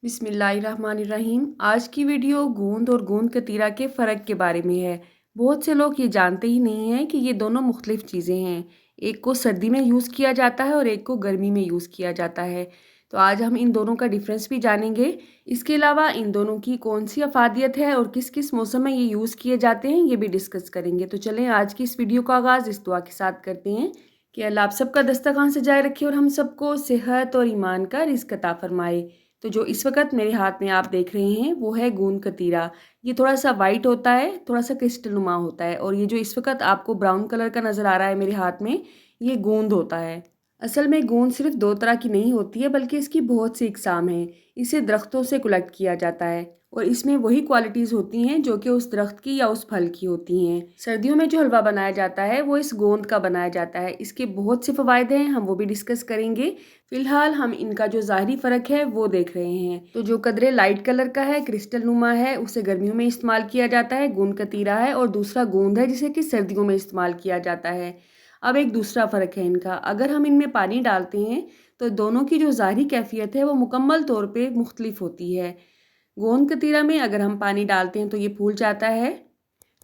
बिस्मिल्लाहिर्रहमानिर्रहीम। आज की वीडियो गूंद और गूंद कतीरा के फ़र्क के बारे में है। बहुत से लोग ये जानते ही नहीं हैं कि ये दोनों मुख्तलिफ चीज़ें हैं। एक को सर्दी में यूज़ किया जाता है और एक को गर्मी में यूज़ किया जाता है। तो आज हम इन दोनों का डिफरेंस भी जानेंगे। इसके अलावा इन दोनों की कौन सी अफादियत है और किस किस मौसम में ये यूज़ किए जाते हैं, ये भी डिस्कस करेंगे। तो चलें आज की इस वीडियो का आगाज़ इस दुआ के साथ करते हैं कि अल्लाह आप सबका दस्तरखान सजाए रखे और हम सबको सेहत और ईमान का रिज़्क अता फरमाए। तो जो इस वक्त मेरे हाथ में आप देख रहे हैं वो है गूंद कतीरा। ये थोड़ा सा वाइट होता है, थोड़ा सा क्रिस्टल नुमा होता है, और ये जो इस वक्त आपको ब्राउन कलर का नज़र आ रहा है मेरे हाथ में, ये गूंद होता है। असल में गूंद सिर्फ दो तरह की नहीं होती है, बल्कि इसकी बहुत सी इकसाम हैं। इसे दरख्तों से कलेक्ट किया जाता है और इसमें वही क्वालिटीज़ होती हैं जो कि उस दरख्त की या उस फल की होती हैं। सर्दियों में जो हलवा बनाया जाता है वो इस गोंद का बनाया जाता है। इसके बहुत से फ़वाइद हैं, हम वो भी डिस्कस करेंगे। फिलहाल हम इनका जो ज़ाहरी फ़र्क है वो देख रहे हैं। तो जो कदरे लाइट कलर का है, क्रिस्टल नुमा है, उसे गर्मियों में इस्तेमाल किया जाता है, गूंद कतीरा है, और दूसरा गोंद है जिसे कि सर्दियों में इस्तेमाल किया जाता है। अब एक दूसरा फ़र्क है इनका, अगर हम इनमें पानी डालते हैं तो दोनों की जो ज़ाहरी कैफियत है वो मुकम्मल तौर पे मुख्तलिफ होती है। गोंद कतीरा में अगर हम पानी डालते हैं तो ये फूल जाता है।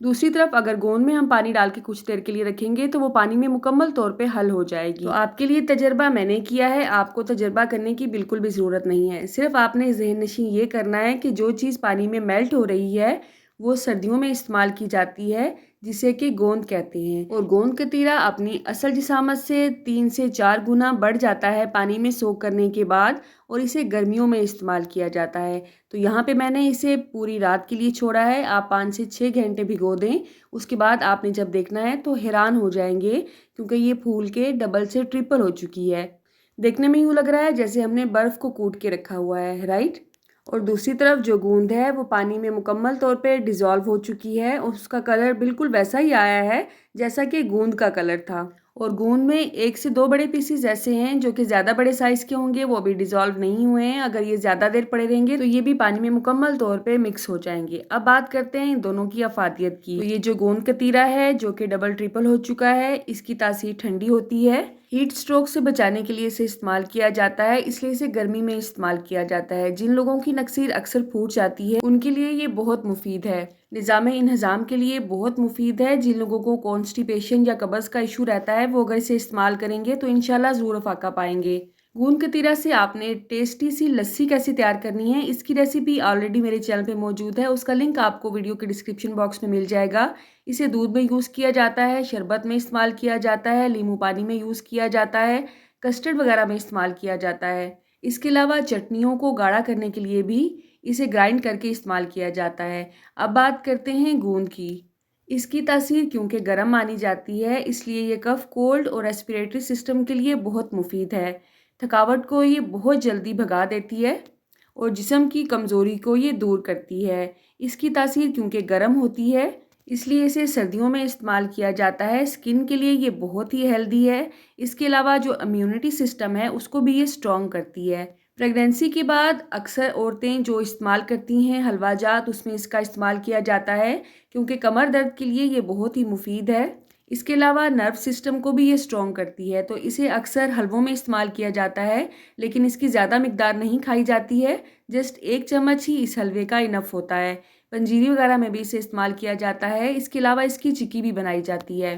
दूसरी तरफ अगर गोंद में हम पानी डाल के कुछ देर के लिए रखेंगे तो वो पानी में मुकम्मल तौर पे हल हो जाएगी। तो आपके लिए तजर्बा मैंने किया है, आपको तजर्बा करने की बिल्कुल भी ज़रूरत नहीं है। सिर्फ आपने ज़हन नशीं ये करना है कि जो चीज़ पानी में मेल्ट हो रही है वो सर्दियों में इस्तेमाल की जाती है, जिसे कि गोंद कहते हैं। और गोंद कतीरा अपनी असल जिसामत से 3 से 4 गुना बढ़ जाता है पानी में सोक करने के बाद, और इसे गर्मियों में इस्तेमाल किया जाता है। तो यहाँ पे मैंने इसे पूरी रात के लिए छोड़ा है। आप 5 से 6 घंटे भिगो दें। उसके बाद आपने जब देखना है तो हैरान हो जाएंगे, क्योंकि ये फूल के डबल से ट्रिपल हो चुकी है। देखने में यूँ लग रहा है जैसे हमने बर्फ़ को कूट के रखा हुआ है, राइट। और दूसरी तरफ जो गूंद है वो पानी में मुकम्मल तौर पे डिज़ोल्व हो चुकी है और उसका कलर बिल्कुल वैसा ही आया है जैसा कि गूंद का कलर था। और गूंद में 1 से 2 बड़े पीसेस ऐसे हैं जो कि ज़्यादा बड़े साइज़ के होंगे, वो अभी डिज़ोल्व नहीं हुए हैं। अगर ये ज़्यादा देर पड़े रहेंगे तो ये भी पानी में मुकम्मल तौर पे मिक्स हो जाएंगे। अब बात करते हैं इन दोनों की अफादियत की। तो ये जो गोंद कतीरा है जो कि डबल ट्रिपल हो चुका है, इसकी तासीर ठंडी होती है। हीट स्ट्रोक से बचाने के लिए इसे इस्तेमाल किया जाता है, इसलिए इसे गर्मी में इस्तेमाल किया जाता है। जिन लोगों की नक्सीर अक्सर फूट जाती है उनके लिए ये बहुत मुफीद है। निज़ाम इंहज़ाम के लिए बहुत मुफीद है। जिन लोगों को कॉन्स्टिपेशन या कब्ज़ का इशू रहता है वो अगर इसे इस्तेमाल करेंगे तो इंशाल्लाह ज़रूर फ़ाका पाएंगे। गूंद कतीरा से आपने टेस्टी सी लस्सी कैसे तैयार करनी है, इसकी रेसिपी ऑलरेडी मेरे चैनल पे मौजूद है। उसका लिंक आपको वीडियो के डिस्क्रिप्शन बॉक्स में मिल जाएगा। इसे दूध में यूज़ किया जाता है, शरबत में इस्तेमाल किया जाता है, नींबू पानी में यूज़ किया जाता है, कस्टर्ड वगैरह में इस्तेमाल किया जाता है। इसके अलावा चटनियों को गाढ़ा करने के लिए भी इसे ग्राइंड करके इस्तेमाल किया जाता है। अब बात करते हैं गूंद की। इसकी तासीर क्योंकि गर्म मानी जाती है, इसलिए ये कफ, कोल्ड और रेस्पिरेटरी सिस्टम के लिए बहुत मुफीद है। थकावट को ये बहुत जल्दी भगा देती है और जिस्म की कमज़ोरी को ये दूर करती है। इसकी तासीर क्योंकि गर्म होती है, इसलिए इसे सर्दियों में इस्तेमाल किया जाता है। स्किन के लिए ये बहुत ही हेल्दी है। इसके अलावा जो इम्यूनिटी सिस्टम है उसको भी ये स्ट्रॉन्ग करती है। प्रेगनेंसी के बाद अक्सर औरतें जो इस्तेमाल करती हैं हलवा जात, उसमें इसका इस्तेमाल किया जाता है क्योंकि कमर दर्द के लिए ये बहुत ही मुफीद है। इसके अलावा नर्व सिस्टम को भी ये स्ट्रॉन्ग करती है, तो इसे अक्सर हलवों में इस्तेमाल किया जाता है, लेकिन इसकी ज़्यादा मिकदार नहीं खाई जाती है। जस्ट 1 चम्मच ही इस हलवे का इनफ होता है। पंजीरी वगैरह में भी इसे इस्तेमाल किया जाता है। इसके अलावा इसकी चिक्की भी बनाई जाती है।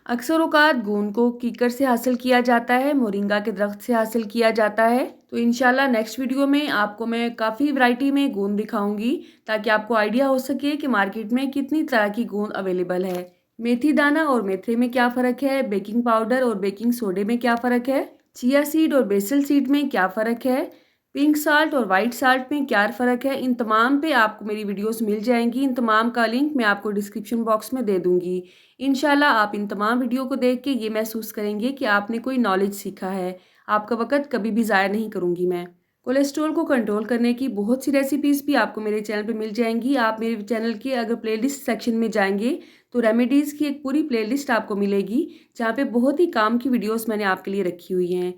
अक्सर औक़ात गूंद को कीकर से हासिल किया जाता है, मोरिंगा के दरख्त से हासिल किया जाता है। तो इंशाल्लाह नेक्स्ट वीडियो में आपको मैं काफ़ी वैरायटी में गूंद दिखाऊंगी, ताकि आपको आइडिया हो सके कि मार्केट में कितनी तरह की गूंद अवेलेबल है। मेथी दाना और मेथरे में क्या फ़र्क है, बेकिंग पाउडर और बेकिंग सोडे में क्या फ़र्क है, चिया सीड और बेसल सीड में क्या फ़र्क है, पिंक साल्ट और वाइट साल्ट में क्या फ़र्क है, इन तमाम पे आपको मेरी वीडियोस मिल जाएंगी। इन तमाम का लिंक मैं आपको डिस्क्रिप्शन बॉक्स में दे दूंगी। इंशाल्लाह आप इन तमाम वीडियो को देख के ये महसूस करेंगे कि आपने कोई नॉलेज सीखा है। आपका वक्त कभी भी ज़ाया नहीं करूँगी मैं। कोलेस्ट्रॉल को कंट्रोल करने की बहुत सी रेसिपीज़ भी आपको मेरे चैनल पे मिल जाएंगी। आप मेरे चैनल के अगर प्लेलिस्ट सेक्शन में जाएंगे तो रेमेडीज़ की एक पूरी प्लेलिस्ट आपको मिलेगी, जहाँ पे बहुत ही काम की वीडियोस मैंने आपके लिए रखी हुई हैं।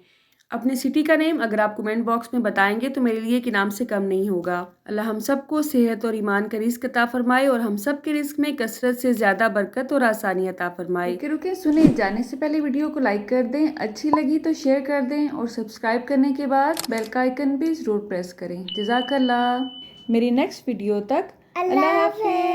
अपनी सिटी का नेम अगर आप कमेंट बॉक्स में बताएंगे तो मेरे लिए एक इनाम से कम नहीं होगा। अल्लाह हम सबको सेहत और ईमान का रिज़्क अता फरमाए और हम सब के रिज़्क में कसरत से ज़्यादा बरकत और आसानी अता फरमाए। रुके रुके सुने, जाने से पहले वीडियो को लाइक कर दें, अच्छी लगी तो शेयर कर दें और सब्सक्राइब करने के बाद बेल का आइकन भी ज़रूर प्रेस करें। जज़ाकल्लाह। मेरी नेक्स्ट वीडियो तक अल्लाह हाफ़िज़।